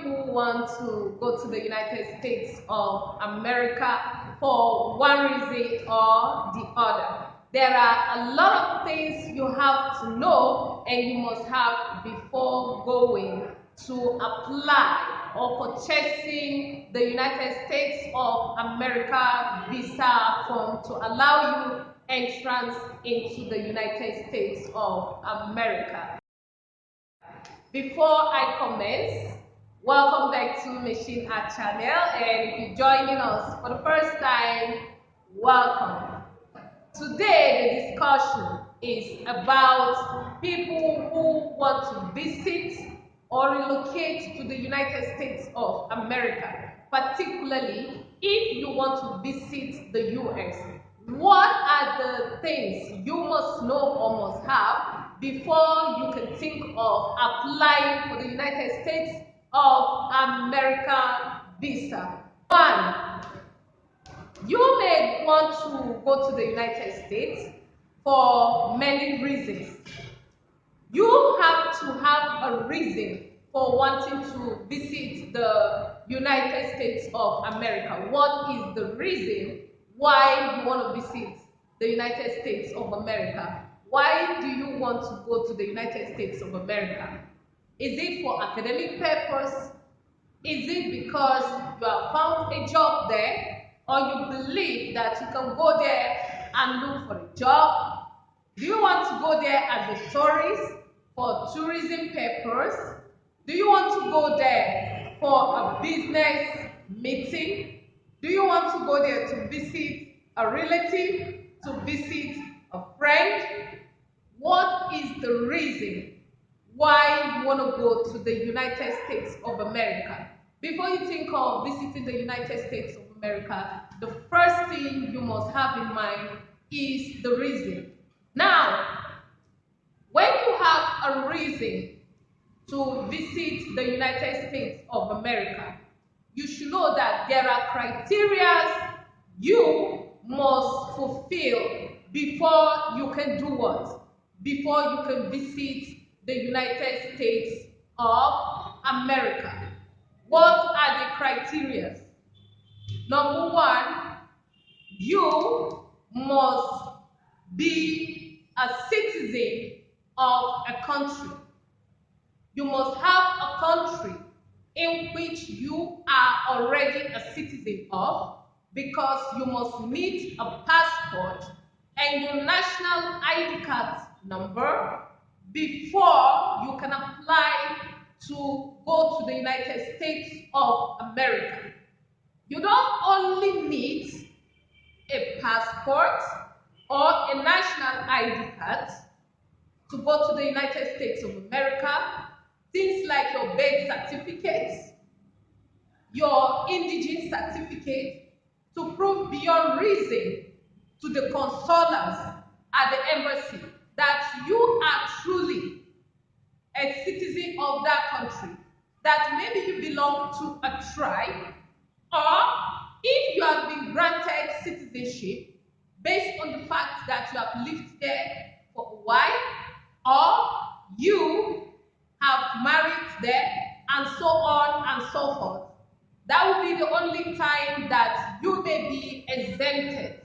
people want to go to the United States of America for one reason or the other. There are a lot of things you have to know and you must have before going to apply or purchasing the United States of America visa form to allow you entrance into the United States of America. Before I commence, welcome back to Machine Art Channel, and if you're joining us for the first time, welcome. Today the discussion is about people who want to visit or relocate to the United States of America, particularly if you want to visit the US. What are the things you must know or must have before you can think of applying for the United States of America visa? One, you may want to go to the United States for many reasons. You have to have a reason for wanting to visit the United States of America. What is the reason why you want to visit the United States of America? Why do you want to go to the United States of America? Is it for academic purpose? Is it because you have found a job there, or you believe that you can go there and look for a job? Do you want to go there as a tourist for tourism purpose? Do you want to go there for a business meeting? Do you want to go there to visit a relative, to visit a friend? What is the reason why you want to go to the United States of America? Before you think of visiting the United States of America, the first thing you must have in mind is the reason. Now, when you have a reason to visit the United States of America, you should know that there are criteria you must fulfill before you can do what? Before you can visit the United States of America. What are the criteria? Number one, you must be a citizen of a country. You must have a country in which you are already a citizen of, because you must meet a passport and your national ID card number before you can apply to go to the United States of America. You don't only need a passport or a national ID card to go to the United States of America. Things like your birth certificate, your indigent certificate, to prove beyond reason to the consulars at the embassy that you are truly a citizen of that country, that maybe you belong to a tribe, or if you have been granted citizenship based on the fact that you have lived there for a while, or you have married there, and so on and so forth. That will be the only time that you may be exempted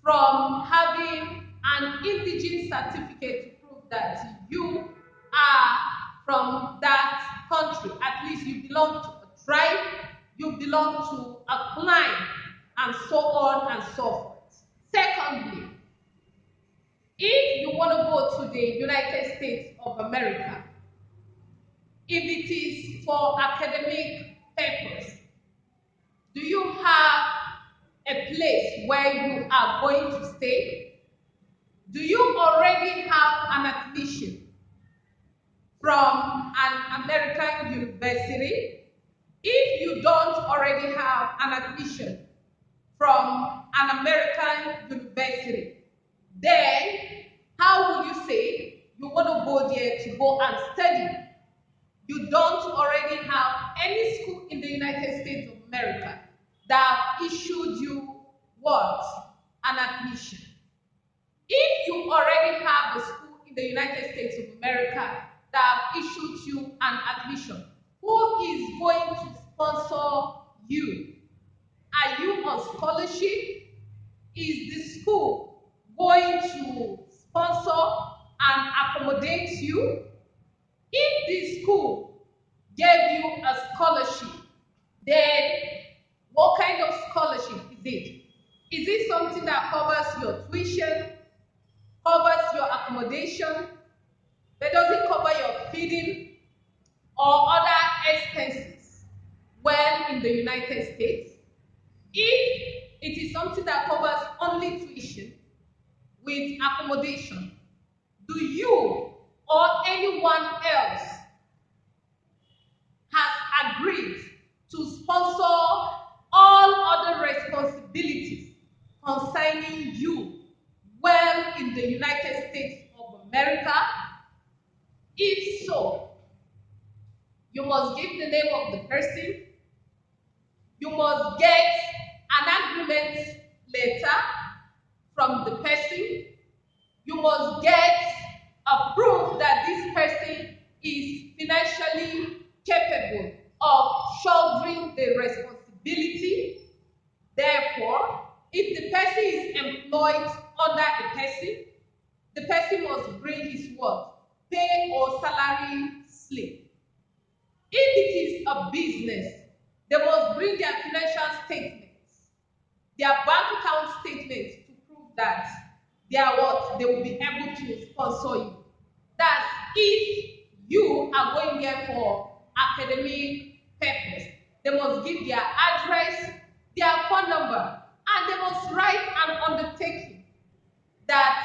from having an indigent certificate to prove that you are from that country. At least you belong to a tribe, you belong to a clan, and so on and so forth. Secondly, if you want to go to the United States of America, if it is for academic purpose, do you have a place where you are going to stay? Do you already have an admission from an American university? If you don't already have an admission from an American university, then how will you say you want to go there to go and study? You don't already have any school in the United States of America that issued you what? An admission. If you already have a school in the United States of America that issued you an admission, Who is going to sponsor you? Are you on scholarship? Is the school going to sponsor and accommodate you? If the school gave you a scholarship, then what kind of scholarship is it? Is it something that covers your tuition, covers your accommodation, but doesn't cover your feeding or other expenses when in the United States? If it is something that covers only tuition with accommodation, do you or anyone else has agreed to sponsor all other responsibilities concerning you well in the United States of America? If so, you must give the name of the person, you must get an agreement letter from the person, you must get a proof that this person is financially capable of shouldering the responsibility. Therefore, if the person is employed under the person must bring his what? Pay or salary slip. If it is a business, they must bring their financial statements, their bank account statements to prove that they are what? They will be able to sponsor you. That's if you are going there for academic purpose. They must give their address, their phone number, and they must write an undertaking that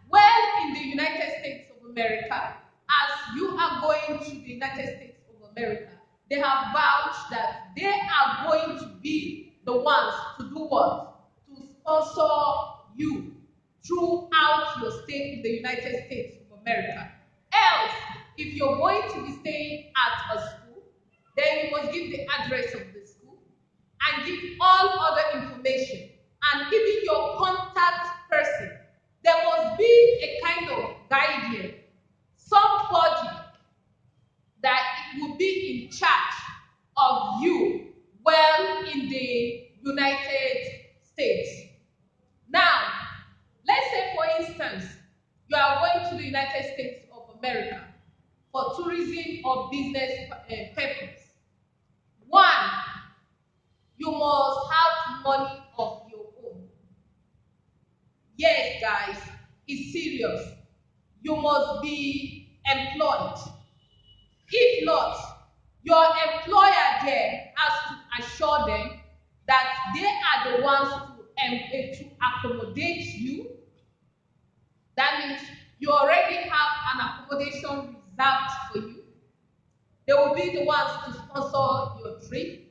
when in the United States of America, as you are going to the United States of America, they have vouched that they are going to be the ones to do what? To sponsor you throughout your stay in the United States of America. Else, if you're going to be staying at a school, then you must give the address of the school and give all other information and even your contact person. There must be a kind of guardian, somebody that will be in charge of you well in the United States. Now, let's say for instance, you are going to the United States of America for tourism or business purpose. One, you must have money of your own. Yes, guys, it's serious. You must be employed. If not, your employer there has to assure them that they are the ones to accommodate you. That means you already have an accommodation reserved for you. They will be the ones to sponsor your trip.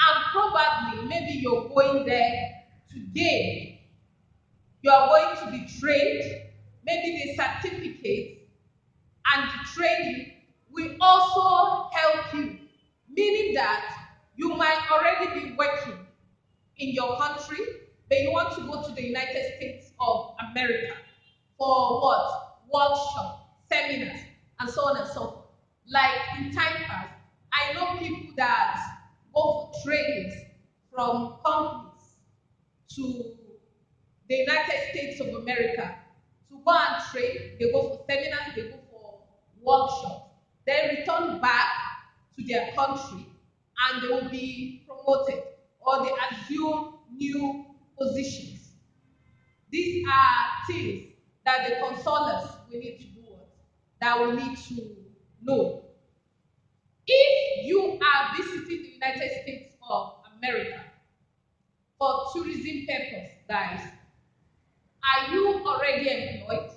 And probably, maybe you're going there today. You are going to be trained. Maybe the certificate and the training will also help you. Meaning that you might already be working in your country, but you want to go to the United States of America for what? Workshops, seminars, and so on and so forth. Like in time past, I know people that go for trainings from companies to the United States of America to go and train. They go for seminars, they go for workshops, then return back to their country and they will be promoted or they assume new positions. These are things that the consulants will need to do, that we need to know. If you are visiting the United States of America for tourism purpose, guys, are you already employed?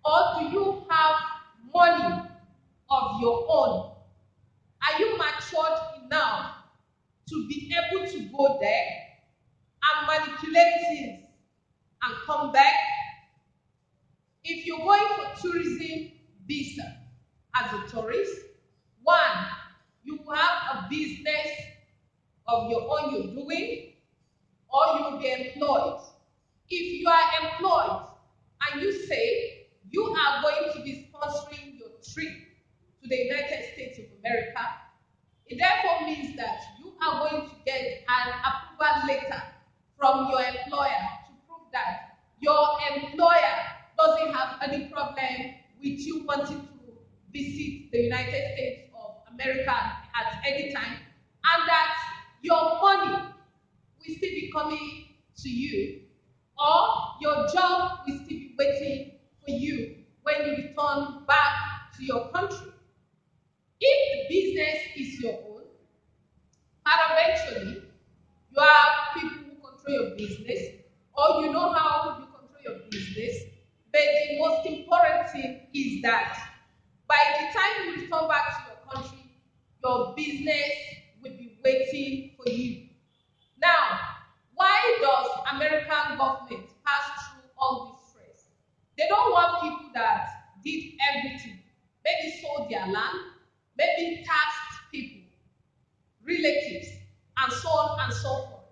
Or do you have money of your own? Are you matured enough to be able to go there and manipulate things and come back? If you're going for tourism visa as a tourist, one, you have a business of your own you're doing, or you will be employed. If you are employed and you say you are going to be sponsoring your trip to the United States of America, It therefore means that you are going to get an approval letter from your employer to prove that your employer doesn't have any problem with you wanting to visit the United States of America at any time, and that your money will still be coming to you, or your job will still be waiting for you when you return back to your country. If the business is your own, and eventually you have people who control your business, or you know how you control your business, but the most important thing is that by the time you return back to your country, your business will be waiting for you. Now, why does American government pass through all this stress? They don't want people that did everything, maybe sold their land, maybe taxed people, relatives, and so on and so forth,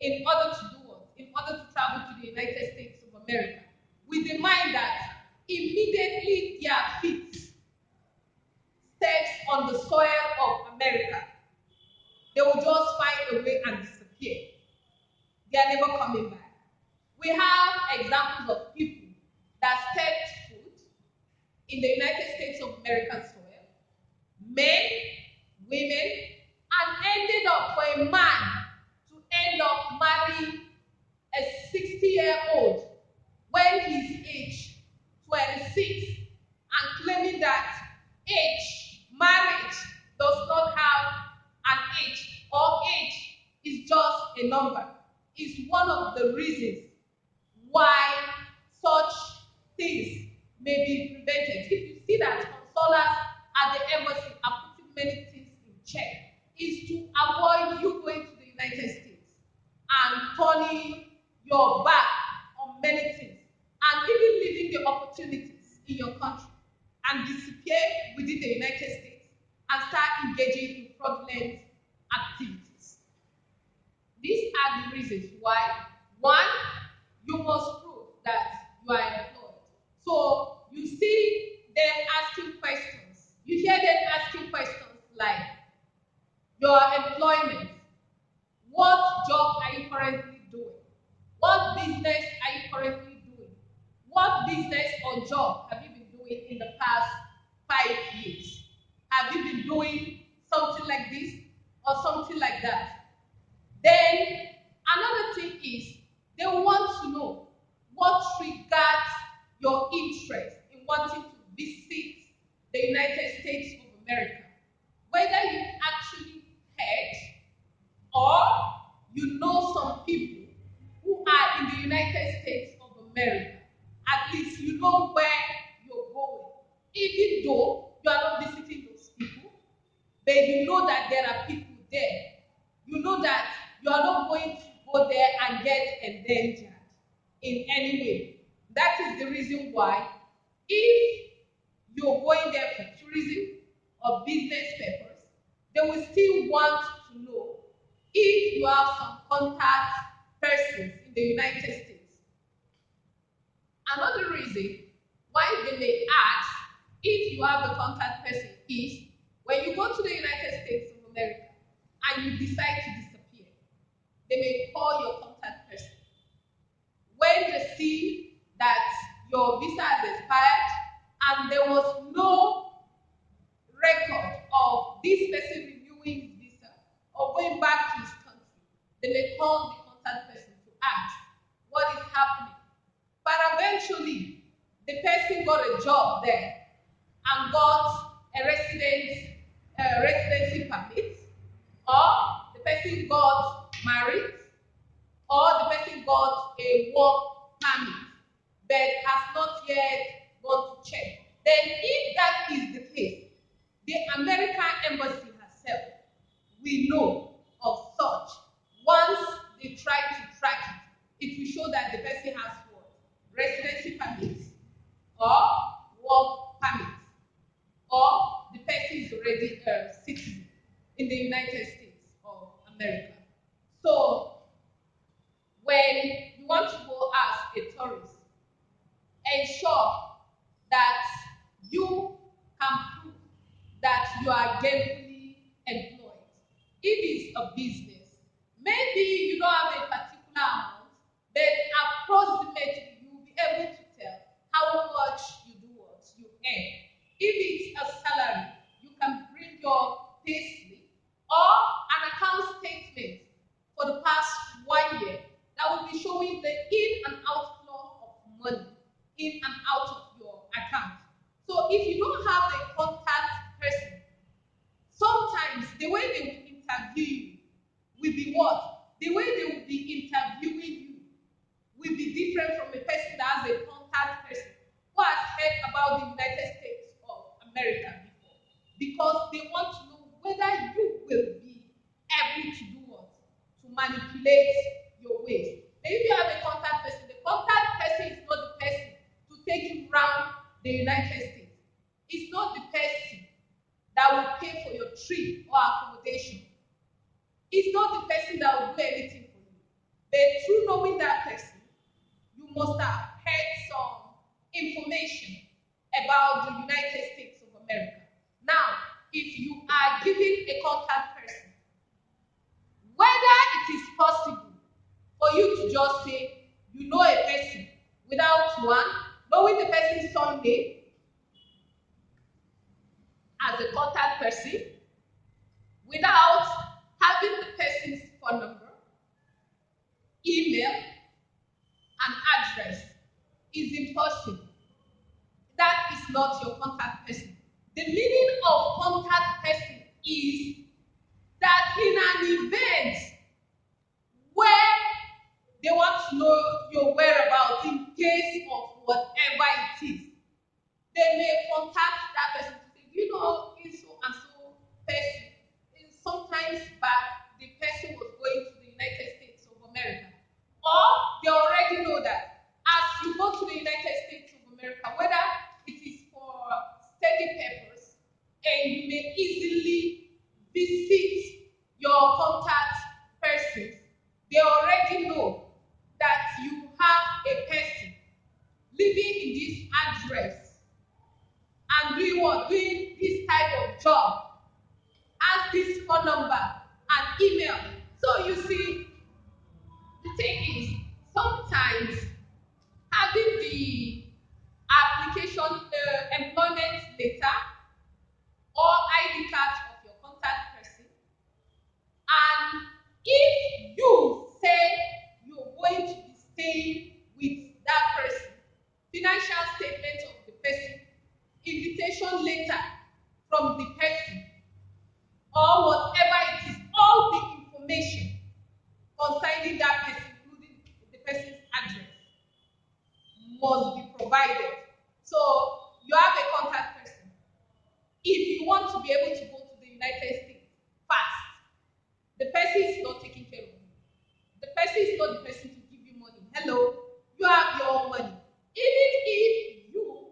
in order to do what? In order to travel to the United States of America, with the mind that immediately their feet steps on the soil of America, they will just find a way and disappear. They are never coming back. We have examples of people that stepped foot in the United States of American soil, men, women, and ended up for a man to end up marrying a 60-year-old when he's age 26, and claiming that marriage does not have an age, or age is just a number, is one of the reasons why such things may be prevented. If you see that consulars at the embassy are putting many things in check, is to avoid you going to the United States and turning your back on many things, and even leaving the opportunities in your country and disappear within the United States and start engaging in fraudulent activities. These are the reasons why. One, you must prove that you are employed. So you see them asking questions. You hear them asking questions like your employment. What job are you currently doing? What business are you currently doing? What business or job have you been doing in the past 5 years? Have you been doing something like this or something like that? Then another thing is they want to know what triggers your interest in wanting to visit the United States of America. Whether you actually heard, or you know some people who are in the United States of America. At least you know where you're going. Even though you are not visiting those people, but you know that there are people there. You know that you are not going to go there and get endangered in any way. That is the reason why, if you're going there for tourism or business purpose, they will still want to know if you have some contact persons in the United States. Another reason why they may ask if you have a contact person is when you go to the United States of America and you decide to disappear, they may call your contact person. When they see that your visa has expired and there was no record of this person renewing his visa or going back to his country, they may call the contact person to ask what is happening. But eventually, the person got a job there and got a residency permit, or the person got married, or the person got a work permit, but has not yet gone to check. Then, if that is the case, the American embassy herself will know of such. Once they try to track it, it will show that the person has what? Residency permits, or work permits, or the person is already a citizen in the United States of America. So, when you want to go as a tourist, ensure that you can prove that you are gainfully employed. is a business. Maybe you don't have a particular amount, but approximately you will be able to tell how much you do what you earn. If it's a salary, you can bring your payslip or an account statement for the past 1 year that will be showing the in and outflow of money in and out of your account. So if you don't have a contact person, sometimes the way they will interview you will be what? The way they will be interviewing you will be different from a person that has a contact person who has heard about the United States of America before. Because they want to know whether you will be able to do what? To manipulate your ways. Now, if you have a contact person, the contact person is not the person to take you around the United States. It's not the person that will pay for your trip or accommodation. It's not the person that will do anything for you. But through knowing that person, you must have heard some information about the United States of America. Now, if you are given a contact person, whether it is possible for you to just say you know a person without one, knowing the person's surname as a contact person, without having the person's phone number, email, and address, is impossible. That is not your contact person. The meaning of contact person is that in an event where they want to know your whereabouts in case of whatever it is, they may contact that person to say, you know, it's so and so person. And sometimes back, the person was going to the United States of America. Or they already know that as you go to the United States of America, whether it is for study purpose, and you may easily visit your contact persons, they already know that you have a person living in this address and doing what? Doing this type of job. Ask this phone number and email. So you see, the thing is, sometimes having the application, employment letter or ID card of your contact person, and if you say you're going to be staying with that person, financial statement of the person, invitation letter from the person, or whatever it is, all the information concerning that person, including the person's address, must be provided. So you have a contact person. If you want to be able to go to the United States fast, the person is not taking care of you. The person is not the person to give you money. Hello, you have your own money. Even if you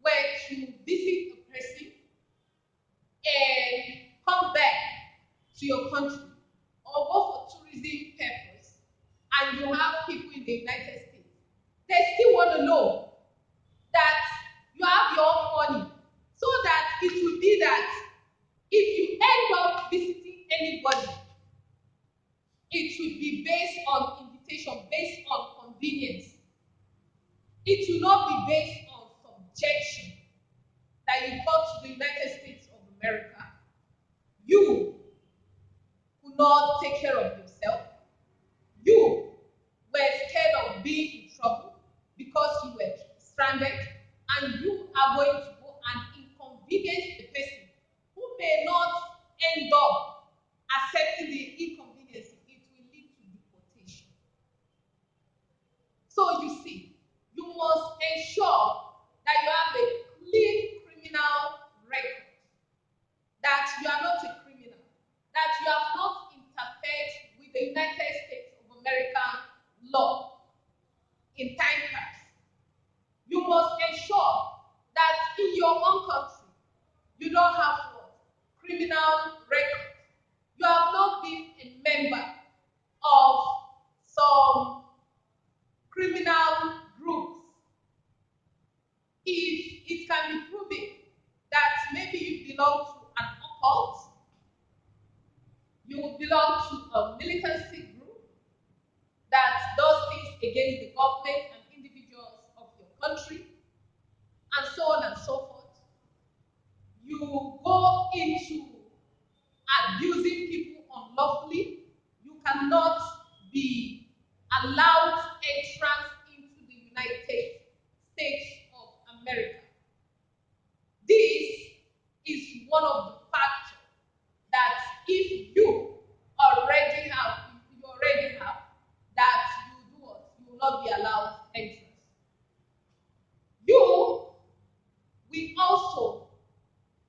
were to visit a person and come back to your country or go for tourism purpose, and you have people in the United States, they still want to know that you have your own money, so that it will be that if you end up visiting anybody, it will be based on invitation, based on convenience. It will not be based on subjection that you got to the United States of America. You could not take care of yourself. You were scared of being in trouble because you were stranded, and you are going to go and inconvenience the person who may not end up accepting the inconvenience. It will lead to deportation. So you see, you must ensure that you have a clean criminal record, that you are not a criminal, that you have not interfered with the United States of American law in time past. You must ensure that in your own country, you don't have what? Criminal record. You have not been a member of some criminal groups. If it can be proven that maybe you belong to an occult, you belong against the government and individuals of your country, and so on and so forth. You go into abusing people unlawfully. You cannot be allowed entrance into the United States of America. This is one of the factors that if you already have, that you do what? You will not be allowed entrance. You will also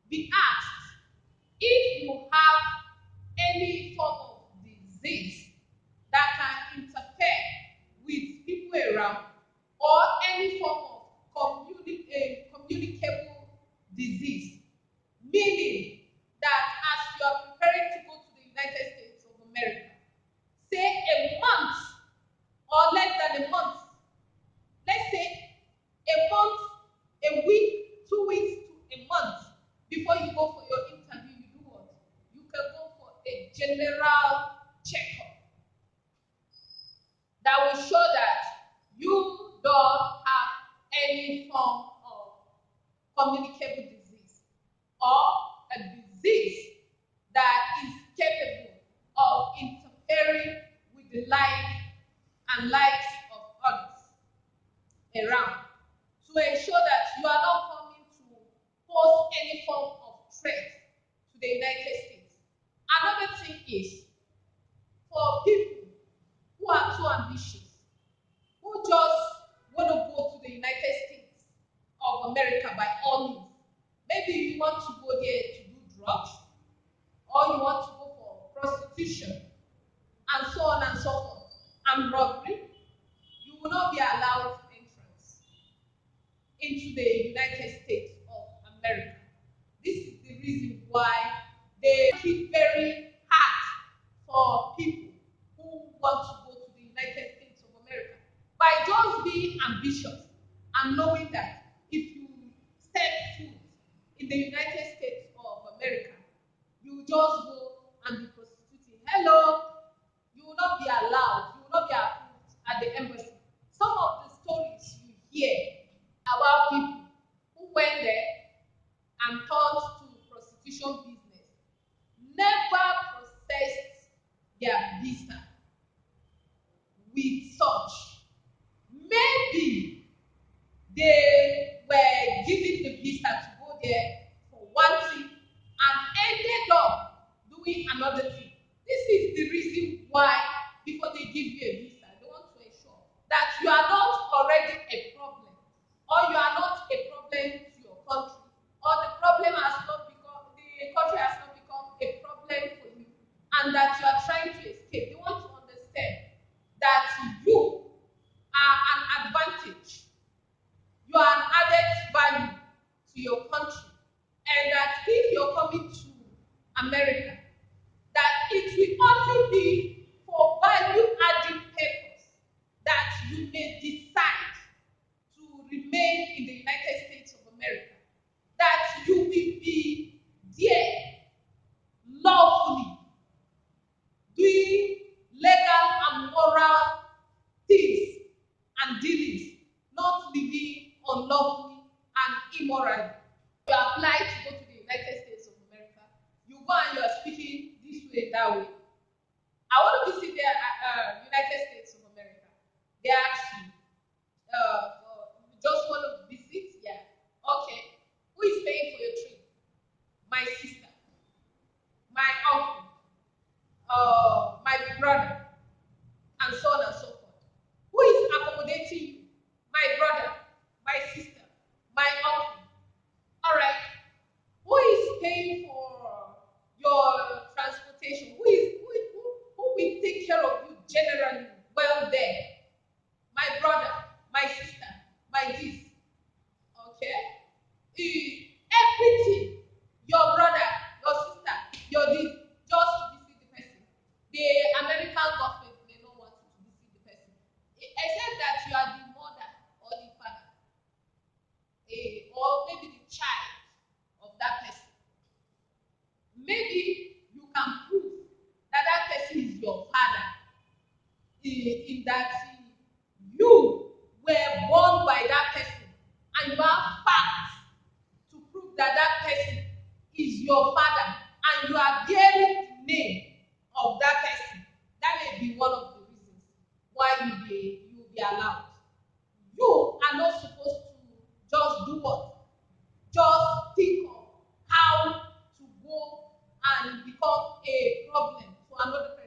be asked if you have any form of disease that can interfere with people around, or any form of communicable disease, meaning that as you are preparing to go to the United States of America, say a month or less than a month, let's say a month, a week, 2 weeks to a month before you go for your interview, you do what? You can go for a general checkup that will show that you don't have any form of communicable disease or a disease that is capable of interfering with the life and lives of others around, to ensure that you are not coming to pose any form of threat to the United States. Another thing is for people who are too ambitious, who just want to go to the United States of America by all means. Maybe you want to go there to do drugs, or you want to go for prostitution, and so on and so forth, and robbery. You will not be allowed entrance into the United States of America. This is the reason why they make it very hard for people who want to go to the United States of America. By just being ambitious and knowing that if you step foot in the United States of America, you just go and be prostituting. Hello, you will not be allowed, you will not be approved at the embassy. Some of the stories you hear about people who went there and turned to prostitution business never processed their visa with such. Maybe they were given the visa to go there for one thing and ended up doing another thing. This is the reason why, before they give you a visa, they want to ensure that you are not already a problem, or you are not a problem to your country, or the country has not become a problem for you, and that you are trying to escape. They want to understand that you are an advantage, you are an added value to your country, and that if you're coming to America, that it will only be for value adding purpose that you may decide to remain in the United States of America, that you will be there lawfully, doing legal and moral things and dealings, not living unlawfully and immorally. You apply to go to the United States of America, you go and you are speaking this way, that way. I want to visit the United States of America. They ask you, just want to visit? Yeah. Okay. Who is paying for your trip? My sister, my uncle, my brother, and so on and so forth. Who is accommodating you? My brother, my sister, my uncle. All right. Who is paying for your transportation? Who will take care of you generally? Well, there. My brother, my sister, my this. Okay? Everything. Your brother, your sister, your this. Just to visit the person. The American government may not want you to visit the person. Except that you are the mother or the father. Or maybe the child of that person. Maybe you can prove that that person is your father in that you were born by that person and you have facts to prove that that person is your father and you are bearing the name of that person, that may be one of the reasons why you will be allowed. You are not supposed to just do what? Just think of how to go and become a problem to another person.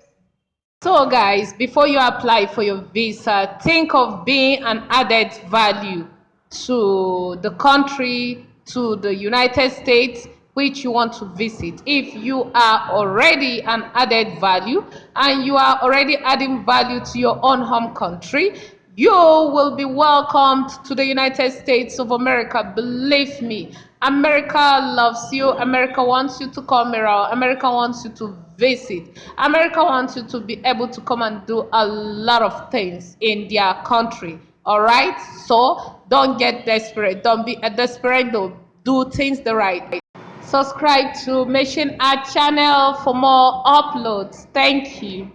So guys, before you apply for your visa, think of being an added value to the country, to the United States, which you want to visit. If you are already an added value and you are already adding value to your own home country, you will be welcomed to the United States of America. Believe me, America loves you. America wants you to come around. America wants you to visit. America wants you to be able to come and do a lot of things in their country. All right? So don't get desperate. Don't be a desperado. Do things the right way. Subscribe to Mission Art channel for more uploads. Thank you.